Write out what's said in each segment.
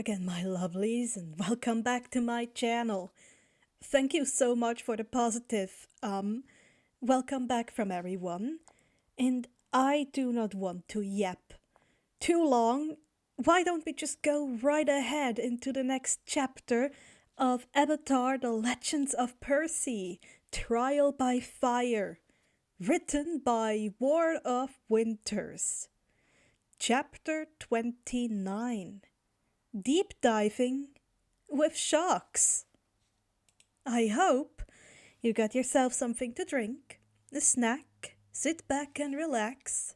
again, my lovelies, and welcome back to my channel. Thank you so much for the positive welcome back from everyone. And I do not want to yap too long. Why don't we just go right ahead into the next chapter of Avatar: The Legends of Percy, Trial by Fire, written by WardofWinters. Chapter 29. Deep diving with sharks. I hope you got yourself something to drink, a snack, sit back and relax,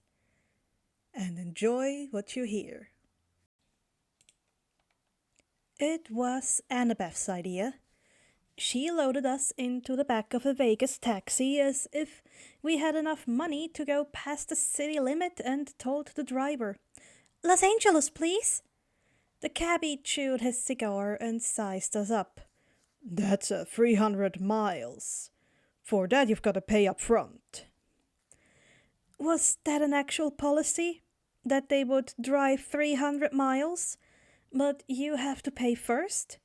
and enjoy what you hear. It was Annabeth's idea. She loaded us into the back of a Vegas taxi as if we had enough money to go past the city limit and told the driver, "Los Angeles, please." The cabbie chewed his cigar and sized us up. "That's 300 miles. For that you've got to pay up front." Was that an actual policy? That they would drive 300 miles? But you have to pay first?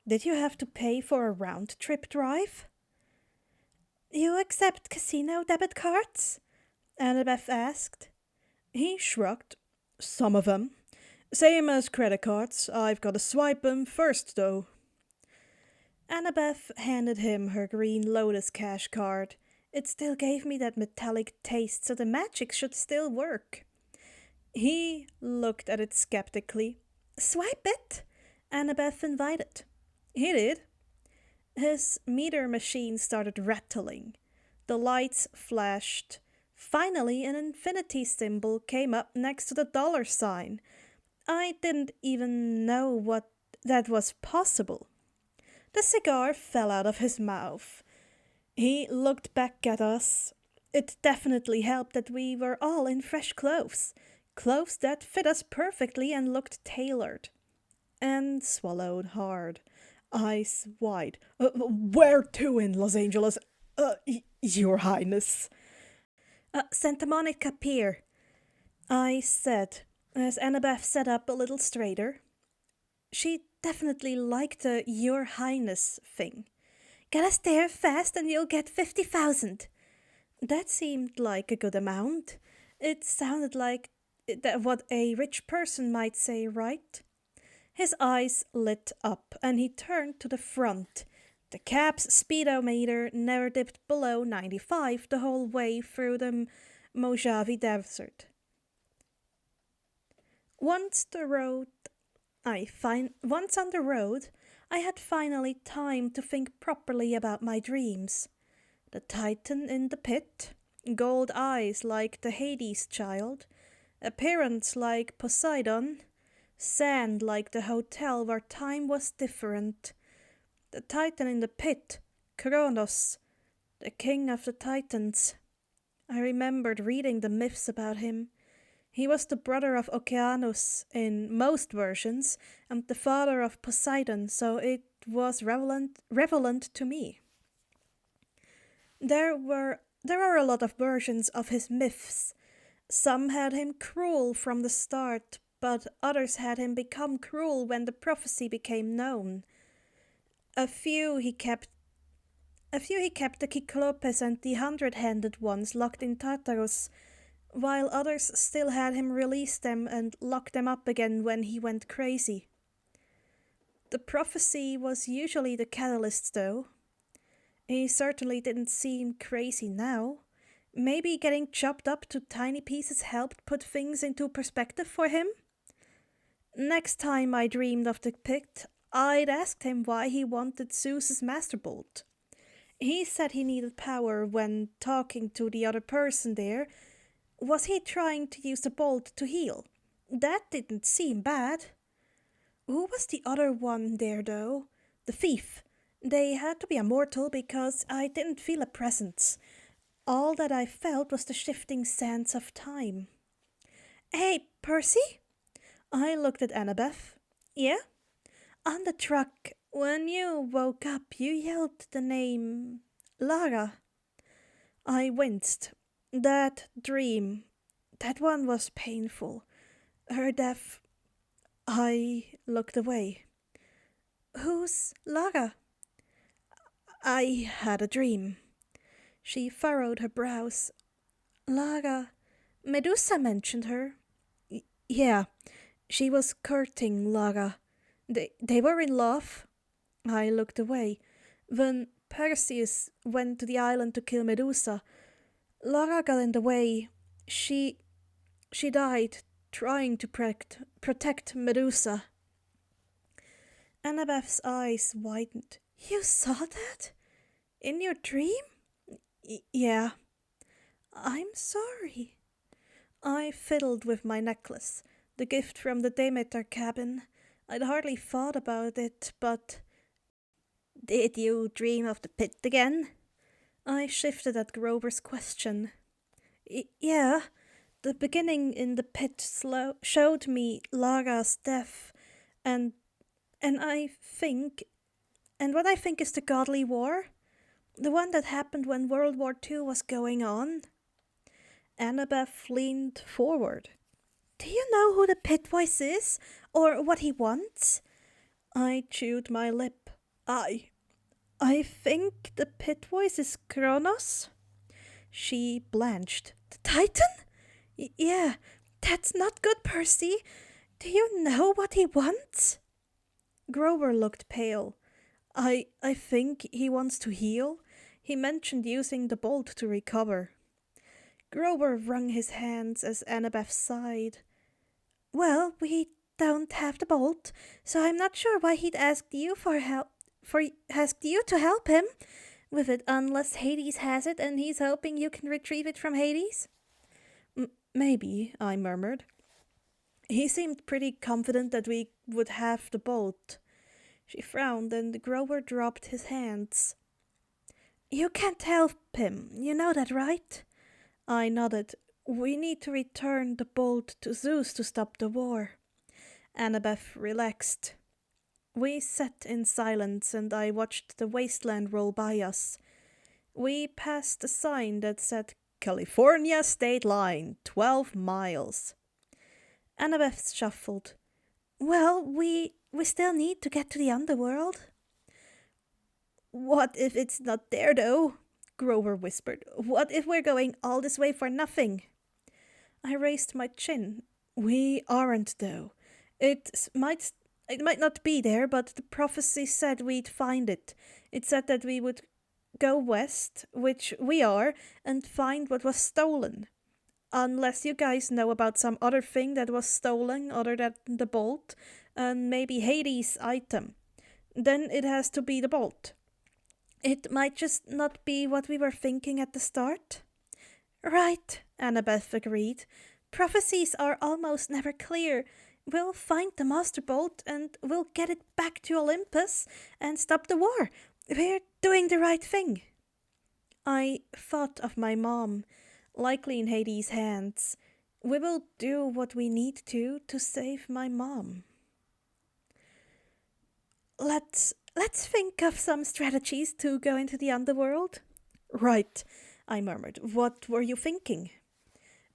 Did you have to pay for a round-trip drive? "You accept casino debit cards?" Annabeth asked. He shrugged. "Some of them. Same as credit cards. I've got to swipe 'em first, though." Annabeth handed him her green Lotus cash card. It still gave me that metallic taste, so the magic should still work. He looked at it skeptically. "Swipe it," Annabeth invited. He did. His meter machine started rattling. The lights flashed. Finally, an infinity symbol came up next to the dollar sign. I didn't even know what that was possible. The cigar fell out of his mouth. He looked back at us. It definitely helped that we were all in fresh clothes. Clothes that fit us perfectly and looked tailored. And swallowed hard. Eyes wide. "Where to in Los Angeles? Your Highness." "Santa Monica Pier," I said, as Annabeth sat up a little straighter. She definitely liked the "Your Highness" thing. "Get us there fast and you'll get 50,000. That seemed like a good amount. It sounded like what a rich person might say, right? His eyes lit up and he turned to the front. The cab's speedometer never dipped below 95 the whole way through the Mojave Desert. Once on the road, I had finally time to think properly about my dreams. The Titan in the pit, gold eyes like the Hades child, appearance like Poseidon, sand like the hotel where time was different. The Titan in the pit, Kronos, the king of the Titans. I remembered reading the myths about him. He was the brother of Okeanos in most versions and the father of Poseidon, so it was relevant to me. There are a lot of versions of his myths. Some had him cruel from the start, but others had him become cruel when the prophecy became known. A few he kept the Cyclopes and the 100-handed ones locked in Tartarus, while others still had him release them and lock them up again when he went crazy. The prophecy was usually the catalyst, though. He certainly didn't seem crazy now. Maybe getting chopped up to tiny pieces helped put things into perspective for him? Next time I dreamed of the pit, I'd asked him why he wanted Zeus's master bolt. He said he needed power when talking to the other person there. Was he trying to use the bolt to heal? That didn't seem bad. Who was the other one there, though? The thief. They had to be immortal because I didn't feel a presence. All that I felt was the shifting sands of time. "Hey, Percy?" I looked at Annabeth. "Yeah?" "On the truck, when you woke up, you yelled the name Lara." I winced. That dream, that one was painful. Her death, I looked away. Who's Lara? I had a dream. She furrowed her brows. Lara. Medusa mentioned her. Yeah, she was courting Lara. They were in love. I looked away. When Perseus went to the island to kill Medusa, Lara got in the way. She died trying to protect Medusa. Annabeth's eyes widened. You saw that? In your dream? Yeah. I'm sorry. I fiddled with my necklace, the gift from the Demeter cabin. I'd hardly thought about it, but... Did you dream of the pit again? I shifted at Grover's question. Yeah, the beginning in the pit showed me Lara's death, and I think... And what I think is the Godly War? The one that happened when World War II was going on? Annabeth leaned forward. Do you know who the pit voice is? Or what he wants? I chewed my lip. I think the pit voice is Kronos. She blanched. The Titan? Yeah, that's not good, Percy. Do you know what he wants? Grover looked pale. I think he wants to heal. He mentioned using the bolt to recover. Grover wrung his hands as Annabeth sighed. Well, we don't have the bolt, so I'm not sure why he'd asked you asked you to help him with it, unless Hades has it and he's hoping you can retrieve it from Hades. Maybe, I murmured. He seemed pretty confident that we would have the bolt. She frowned, and Grover dropped his hands. You can't help him, you know that, right? I nodded. We need to return the bolt to Zeus to stop the war. Annabeth relaxed. We sat in silence, and I watched the wasteland roll by us. We passed a sign that said, California State Line, 12 miles. Annabeth shuffled. Well, we still need to get to the underworld. What if it's not there, though? Grover whispered. What if we're going all this way for nothing? I raised my chin. We aren't, though. It might not be there, but the prophecy said we'd find it. It said that we would go west, which we are, and find what was stolen. Unless you guys know about some other thing that was stolen other than the bolt, and maybe Hades' item. Then it has to be the bolt. It might just not be what we were thinking at the start. Right, Annabeth agreed. Prophecies are almost never clear. We'll find the Master Bolt and we'll get it back to Olympus and stop the war. We're doing the right thing. I thought of my mom, likely in Hades' hands. We will do what we need to save my mom. Let's think of some strategies to go into the underworld. Right, I murmured. What were you thinking?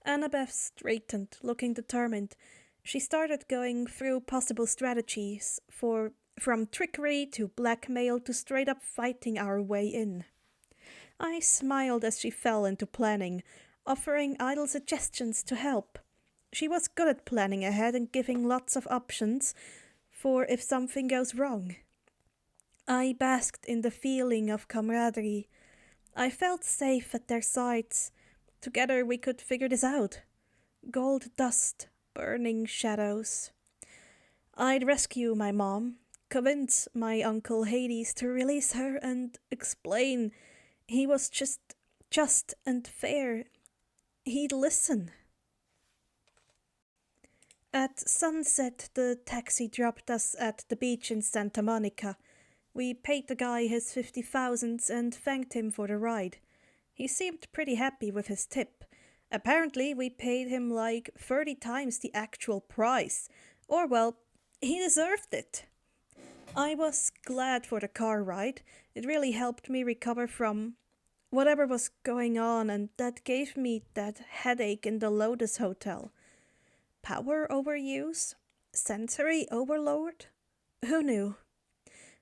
Annabeth straightened, looking determined. She started going through possible strategies from trickery to blackmail to straight up fighting our way in. I smiled as she fell into planning, offering idle suggestions to help. She was good at planning ahead and giving lots of options for if something goes wrong. I basked in the feeling of camaraderie. I felt safe at their sides. Together we could figure this out. Gold dust, burning shadows. I'd rescue my mom, convince my Uncle Hades to release her, and explain he was just and fair. He'd listen. At sunset, the taxi dropped us at the beach in Santa Monica. We paid the guy his 50,000 and thanked him for the ride. He seemed pretty happy with his tip. Apparently, we paid him like 30 times the actual price. Or, well, he deserved it. I was glad for the car ride. It really helped me recover from whatever was going on, and that gave me that headache in the Lotus Hotel. Power overuse? Sensory overload? Who knew?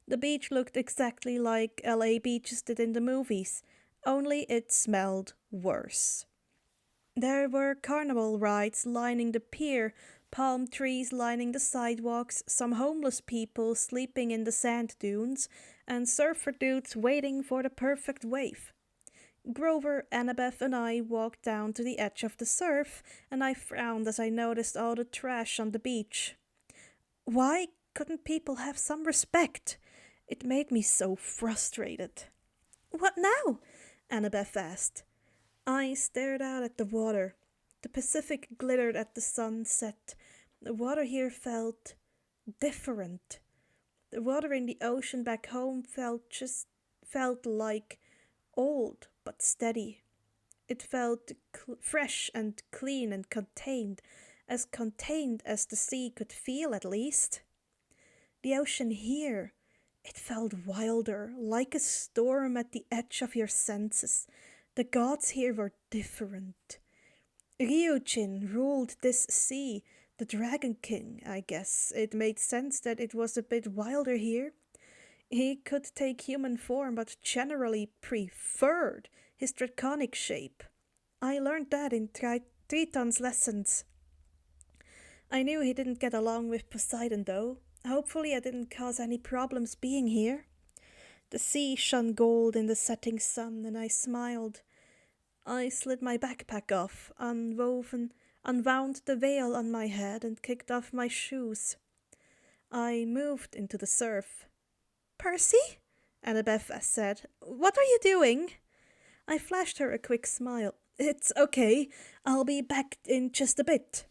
The beach looked exactly like LA beaches did in the movies, only it smelled worse. There were carnival rides lining the pier, palm trees lining the sidewalks, some homeless people sleeping in the sand dunes, and surfer dudes waiting for the perfect wave. Grover, Annabeth, and I walked down to the edge of the surf, and I frowned as I noticed all the trash on the beach. Why couldn't people have some respect? It made me so frustrated. What now? Annabeth asked. I stared out at the water. The Pacific glittered at the sunset. The water here felt different. The water in the ocean back home felt like old but steady. It felt fresh and clean and contained as the sea could feel at least. The ocean here, it felt wilder, like a storm at the edge of your senses. The gods here were different. Ryujin ruled this sea, the Dragon King, I guess. It made sense that it was a bit wilder here. He could take human form, but generally preferred his draconic shape. I learned that in Triton's lessons. I knew he didn't get along with Poseidon, though. Hopefully I didn't cause any problems being here. The sea shone gold in the setting sun, and I smiled. I slid my backpack off, unwound the veil on my head, and kicked off my shoes. I moved into the surf. Percy? Annabeth said. What are you doing? I flashed her a quick smile. It's okay. I'll be back in just a bit.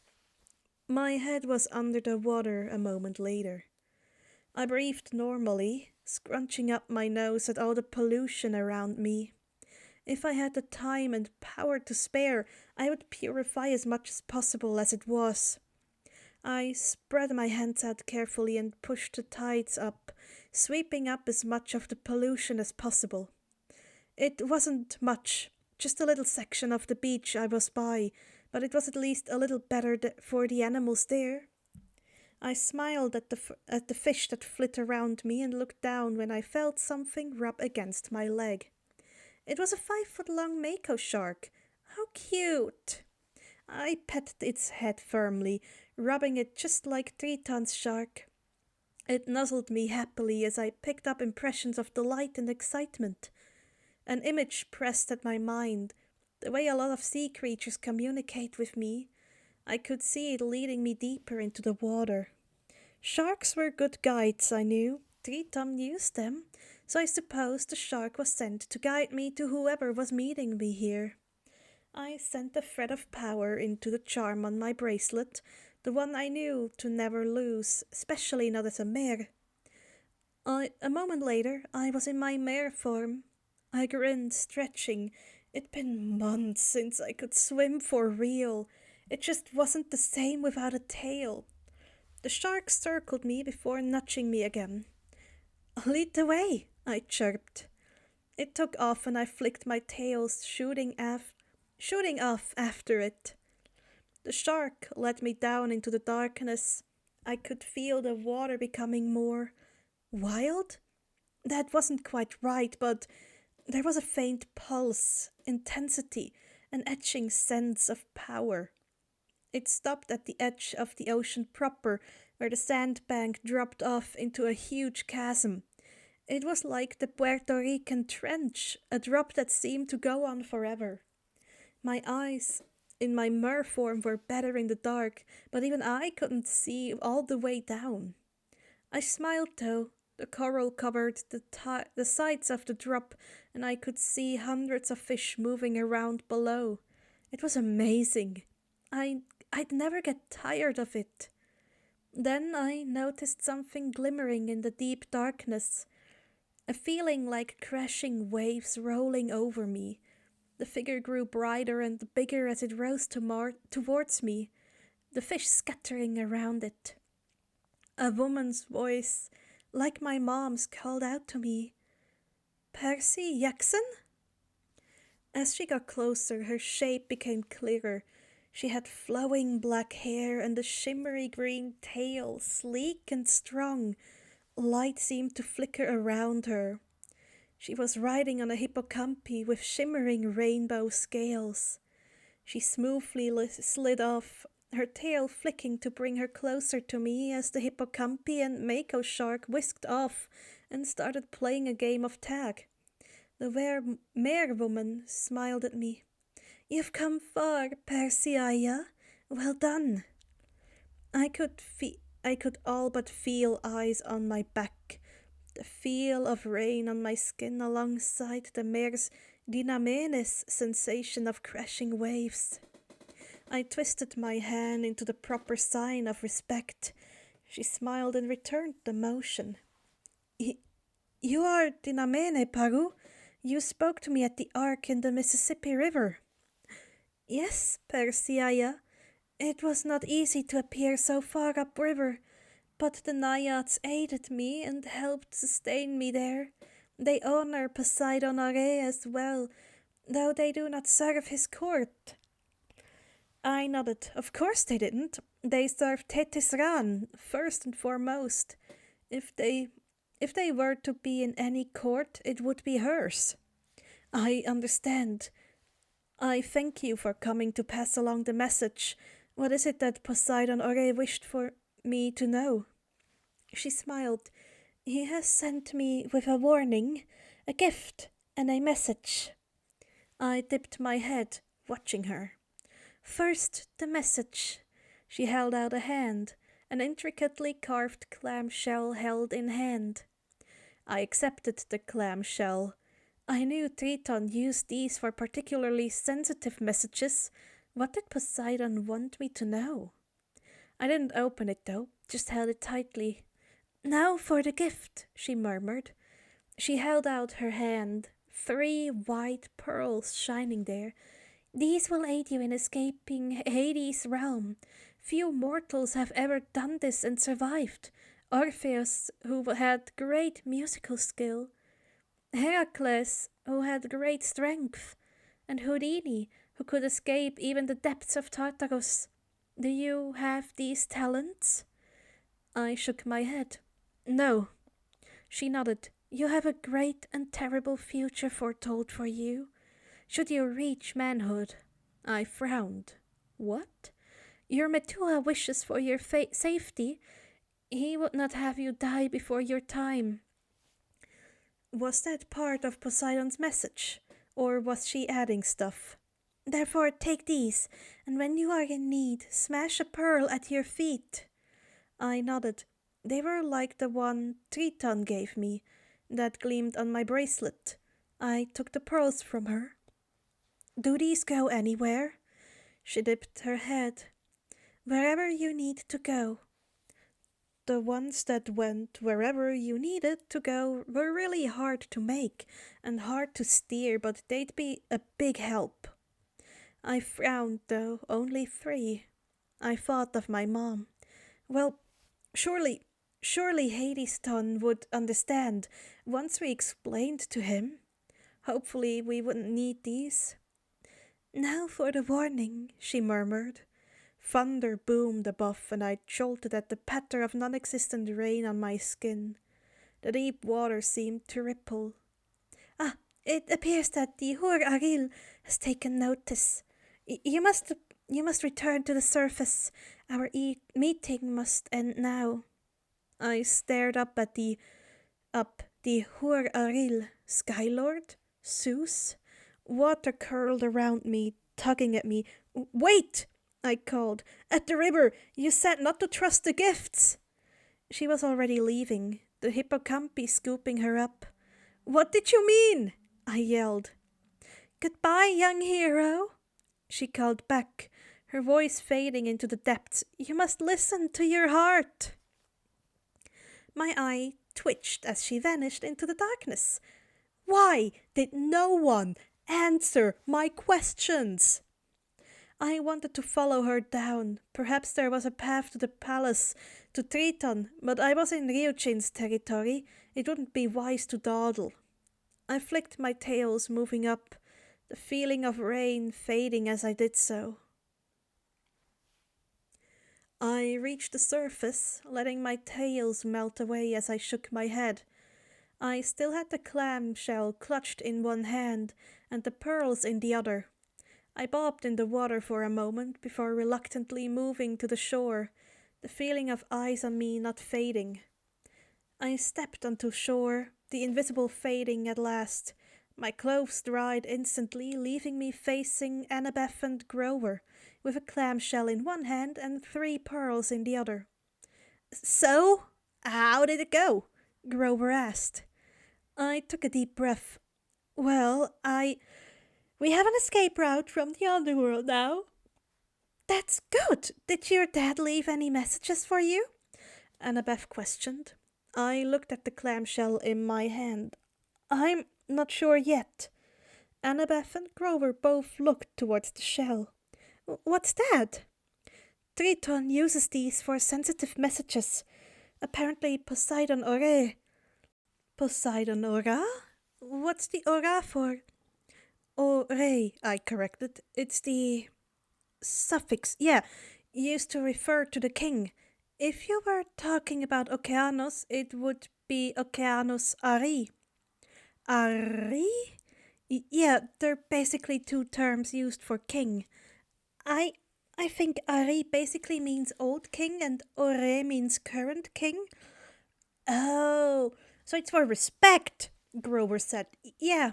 My head was under the water a moment later. I breathed normally, scrunching up my nose at all the pollution around me. If I had the time and power to spare, I would purify as much as possible as it was. I spread my hands out carefully and pushed the tides up, sweeping up as much of the pollution as possible. It wasn't much, just a little section of the beach I was by, but it was at least a little better for the animals there. I smiled at the fish that flit around me and looked down when I felt something rub against my leg. It was a 5-foot-long mako shark. How cute! I petted its head firmly, rubbing it just like Triton's shark. It nuzzled me happily as I picked up impressions of delight and excitement. An image pressed at my mind, the way a lot of sea creatures communicate with me. I could see it leading me deeper into the water. Sharks were good guides, I knew. Triton used them, so I suppose the shark was sent to guide me to whoever was meeting me here. I sent a thread of power into the charm on my bracelet, the one I knew to never lose, especially not as a mare. A moment later, I was in my mare form. I grinned, stretching. It'd been months since I could swim for real. It just wasn't the same without a tail. The shark circled me before nudging me again. Lead the way, I chirped. It took off and I flicked my tail, shooting off after it. The shark led me down into the darkness. I could feel the water becoming more wild? That wasn't quite right, but there was a faint pulse, intensity, an etching sense of power. It stopped at the edge of the ocean proper, where the sandbank dropped off into a huge chasm. It was like the Puerto Rican Trench, a drop that seemed to go on forever. My eyes, in my mer form, were better in the dark, but even I couldn't see all the way down. I smiled though. The coral covered the sides of the drop, and I could see hundreds of fish moving around below. It was amazing. I'd never get tired of it. Then I noticed something glimmering in the deep darkness, a feeling like crashing waves rolling over me. The figure grew brighter and bigger as it rose towards me, the fish scattering around it. A woman's voice, like my mom's, called out to me, "Percy Jackson?" As she got closer, her shape became clearer. She had flowing black hair and a shimmery green tail, sleek and strong. Light seemed to flicker around her. She was riding on a hippocampi with shimmering rainbow scales. She smoothly slid off, her tail flicking to bring her closer to me as the hippocampi and mako shark whisked off and started playing a game of tag. The mare woman smiled at me. "You've come far, Perseia. Well done." I could all but feel eyes on my back, the feel of rain on my skin alongside the mare's dynamenes sensation of crashing waves. I twisted my hand into the proper sign of respect. She smiled and returned the motion. "You are Dinamene, Paru. You spoke to me at the Ark in the Mississippi River." "Yes, Perseia. It was not easy to appear so far upriver, but the naiads aided me and helped sustain me there. They honor Poseidon Are as well, though they do not serve his court." I nodded. Of course they didn't. They served Thetis Ran, first and foremost. If they were to be in any court, it would be hers. "I understand. I thank you for coming to pass along the message. What is it that Poseidon Ore wished for me to know?" She smiled. "He has sent me with a warning, a gift, and a message." I dipped my head, watching her. "First, the message." She held out a hand, an intricately carved clamshell held in hand. I accepted the clamshell. I knew Triton used these for particularly sensitive messages. What did Poseidon want me to know? I didn't open it though, just held it tightly. "Now for the gift," she murmured. She held out her hand, 3 white pearls shining there. "These will aid you in escaping Hades' realm. Few mortals have ever done this and survived. Orpheus, who had great musical skill, Heracles, who had great strength, and Houdini, who could escape even the depths of Tartarus. Do you have these talents?" I shook my head. "No." She nodded. "You have a great and terrible future foretold for you, should you reach manhood." I frowned. "What?" "Your Metua wishes for your safety. He would not have you die before your time." Was that part of Poseidon's message, or was she adding stuff? "Therefore take these, and when you are in need, smash a pearl at your feet." I nodded. They were like the one Triton gave me, that gleamed on my bracelet. I took the pearls from her. "Do these go anywhere?" She dipped her head. "Wherever you need to go." The ones that went wherever you needed to go were really hard to make and hard to steer, but they'd be a big help. I frowned, though. Only 3. I thought of my mom. Well, surely Hadeston would understand once we explained to him. Hopefully we wouldn't need these. "Now for the warning," she murmured. Thunder boomed above, and I jolted at the patter of non-existent rain on my skin. The deep water seemed to ripple. "It appears that the Hur Aril has taken notice. You must return to the surface. Our meeting must end now." I stared up at the Hur Aril. Skylord? Zeus? Water curled around me, tugging at me. "Wait!" I called. "At the river! You said not to trust the gifts!" She was already leaving, the hippocampi scooping her up. "What did you mean?" I yelled. "Goodbye, young hero," she called back, her voice fading into the depths. "You must listen to your heart." My eye twitched as she vanished into the darkness. Why did no one answer my questions? I wanted to follow her down. Perhaps there was a path to the palace, to Triton, but I was in Ryujin's territory. It wouldn't be wise to dawdle. I flicked my tails, moving up, the feeling of rain fading as I did so. I reached the surface, letting my tails melt away as I shook my head. I still had the clamshell clutched in one hand and the pearls in the other. I bobbed in the water for a moment before reluctantly moving to the shore, the feeling of eyes on me not fading. I stepped onto shore, the invisible fading at last. My clothes dried instantly, leaving me facing Annabeth and Grover, with a clamshell in one hand and 3 pearls in the other. "So, how did it go?" Grover asked. I took a deep breath. We have an escape route from the underworld now." "That's good. Did your dad leave any messages for you?" Annabeth questioned. I looked at the clamshell in my hand. "I'm not sure yet." Annabeth and Grover both looked towards the shell. "What's that?" "Triton uses these for sensitive messages. Apparently Poseidon Ore." "Poseidon Ora? What's the Ora for?" "Ore," I corrected. "It's the suffix, yeah, used to refer to the king. If you were talking about Okeanos, it would be Okeanos Ari." "Ari?" Yeah, they're basically 2 terms used for king. I I think Ari basically means old king and Ore means current king." "Oh, so it's for respect," Grover said. "Yeah,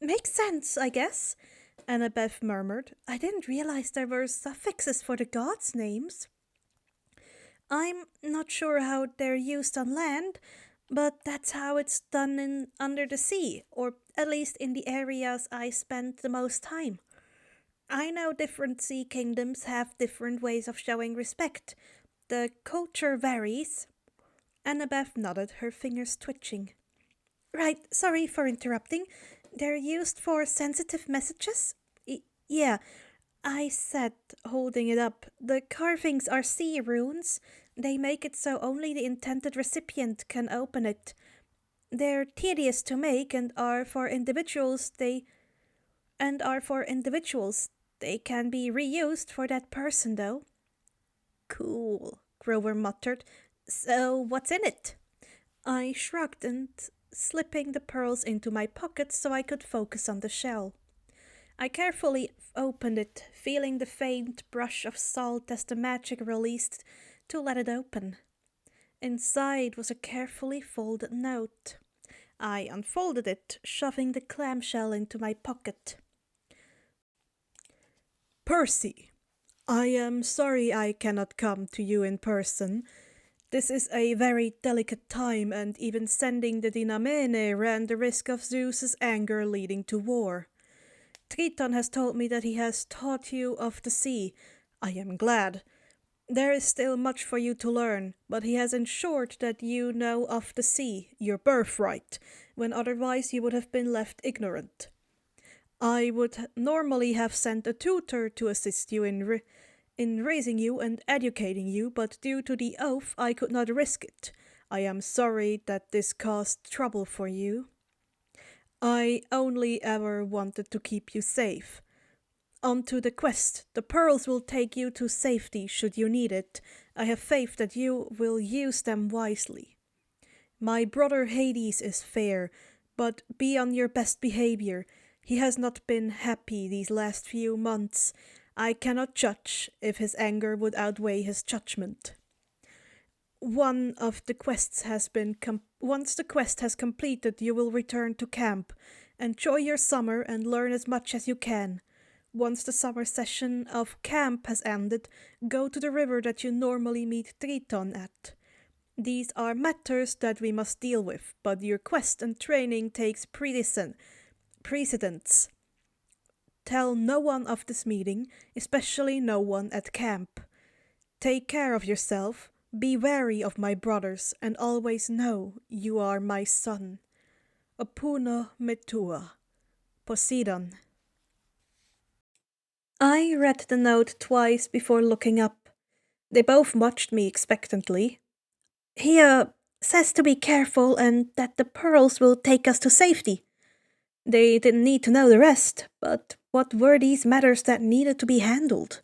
makes sense, I guess," Annabeth murmured. "I didn't realize there were suffixes for the gods' names." "I'm not sure how they're used on land, but that's how it's done in under the sea, or at least in the areas I spent the most time. I know different sea kingdoms have different ways of showing respect. The culture varies." Annabeth nodded, her fingers twitching. "Right, sorry for interrupting. They're used for sensitive messages?" Yeah, I said, holding it up. "The carvings are sea runes. They make it so only the intended recipient can open it. They're tedious to make and are for individuals. They can be reused for that person, though." "Cool," Grover muttered. "So what's in it?" I shrugged and slipping the pearls into my pocket so I could focus on the shell. I carefully opened it, feeling the faint brush of salt as the magic released to let it open. Inside was a carefully folded note. I unfolded it, shoving the clamshell into my pocket. "Percy, I am sorry I cannot come to you in person. This is a very delicate time, and even sending the Dinamene ran the risk of Zeus's anger leading to war. Triton has told me that he has taught you of the sea. I am glad. There is still much for you to learn, but he has ensured that you know of the sea, your birthright, when otherwise you would have been left ignorant. I would normally have sent a tutor to assist you in raising you and educating you, but due to the oath I could not risk it. I am sorry that this caused trouble for you. I only ever wanted to keep you safe. On to the quest. The pearls will take you to safety should you need it. I have faith that you will use them wisely. My brother Hades is fair, but be on your best behavior. He has not been happy these last few months. I cannot judge if his anger would outweigh his judgment. Once the quest has completed, you will return to camp. Enjoy your summer and learn as much as you can. Once the summer session of camp has ended, go to the river that you normally meet Triton at. These are matters that we must deal with, but your quest and training takes precedence. Tell no one of this meeting, especially no one at camp. Take care of yourself. Be wary of my brothers, and always know you are my son. Opuna Metua. Poseidon." I read the note twice before looking up. They both watched me expectantly. "He, says to be careful and that the pearls will take us to safety." They didn't need to know the rest, but what were these matters that needed to be handled?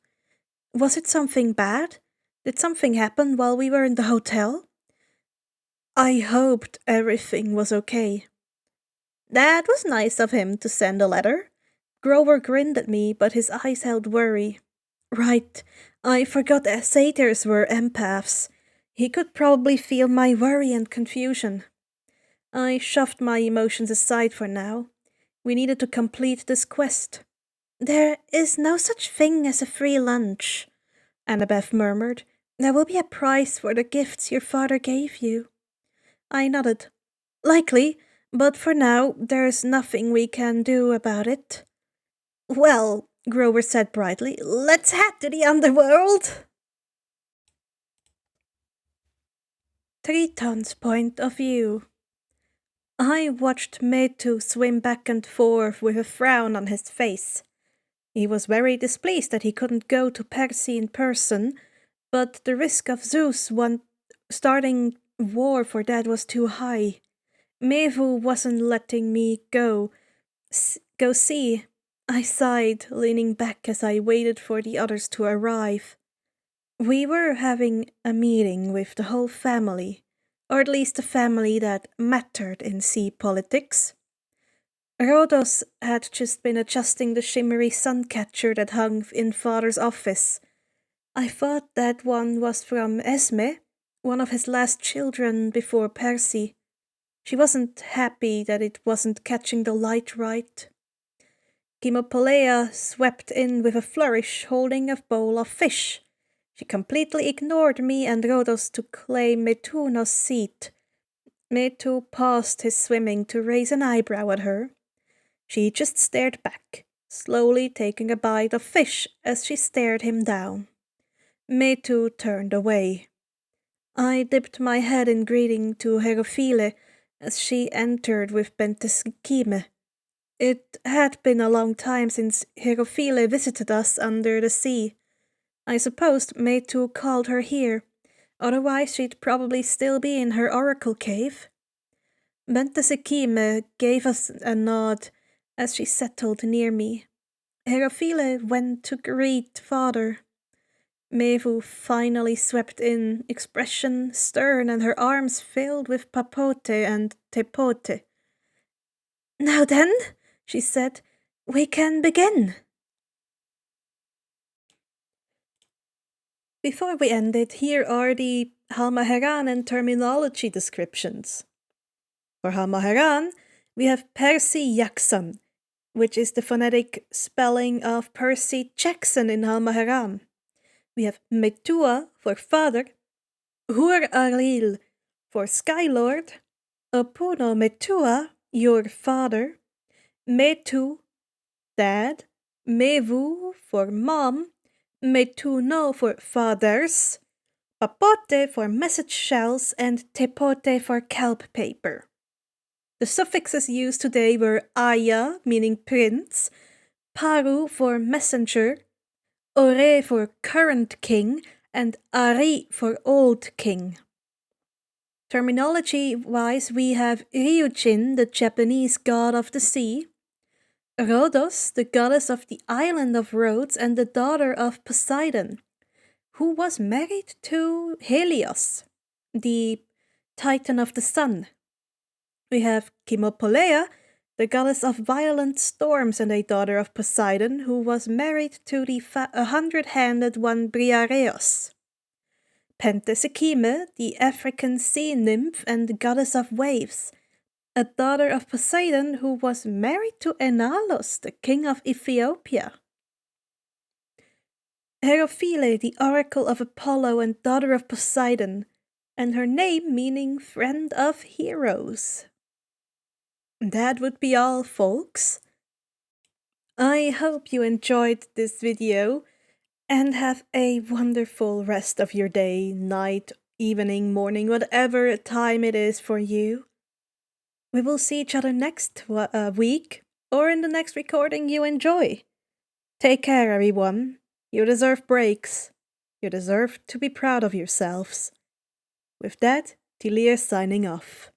Was it something bad? Did something happen while we were in the hotel? I hoped everything was okay. That was nice of him to send a letter. Grover grinned at me, but his eyes held worry. Right, I forgot that satyrs were empaths. He could probably feel my worry and confusion. I shoved my emotions aside for now. We needed to complete this quest. There is no such thing as a free lunch, Annabeth murmured. There will be a price for the gifts your father gave you. I nodded. Likely, but for now, there's nothing we can do about it. Well, Grover said brightly, let's head to the underworld. 3 Tons point of view. I watched Metu swim back and forth with a frown on his face. He was very displeased that he couldn't go to Percy in person, but the risk of Zeus starting war for that was too high. Mevu wasn't letting me go see. I sighed, leaning back as I waited for the others to arrive. We were having a meeting with the whole family, or at least the family that mattered in sea politics. Rhodos had just been adjusting the shimmery suncatcher that hung in Father's office. I thought that one was from Esme, one of his last children before Percy. She wasn't happy that it wasn't catching the light right. Kimopolea swept in with a flourish, holding a bowl of fish. She completely ignored me and Rhodos to claim Metuno's seat. Metu paused his swimming to raise an eyebrow at her. She just stared back, slowly taking a bite of fish as she stared him down. Metu turned away. I dipped my head in greeting to Herophile as she entered with Penteskime. It had been a long time since Herophile visited us under the sea. I supposed Metu called her here, otherwise she'd probably still be in her oracle cave. Bentesekime gave us a nod as she settled near me. Herophile went to greet father. Mevu finally swept in, expression stern and her arms filled with papote and tepote. Now then, she said, we can begin. Before we ended, here are the Halmaheran and terminology descriptions. For Halmaheran, we have Percy Jackson, which is the phonetic spelling of Percy Jackson in Halmaheran. We have Metua for father, Hur Aril for Skylord, Opuno Metua, your father, Metu, dad, Mevu for mom, Metuno for fathers, Papote for message shells, and Tepote for kelp paper. The suffixes used today were Aya, meaning prince, Paru for messenger, Ore for current king, and Ari for old king. Terminology-wise, we have Ryujin, the Japanese god of the sea, Rhodos, the goddess of the island of Rhodes and the daughter of Poseidon, who was married to Helios, the titan of the sun. We have Kimopolea, the goddess of violent storms and a daughter of Poseidon, who was married to the 100-handed one Briareos. Pentesekime, the African sea nymph and goddess of waves, a daughter of Poseidon who was married to Enalos, the king of Ethiopia. Herophile, the oracle of Apollo and daughter of Poseidon, and her name meaning friend of heroes. That would be all, folks. I hope you enjoyed this video and have a wonderful rest of your day, night, evening, morning, whatever time it is for you. We will see each other next week or in the next recording you enjoy. Take care, everyone. You deserve breaks. You deserve to be proud of yourselves. With that, Tilia signing off.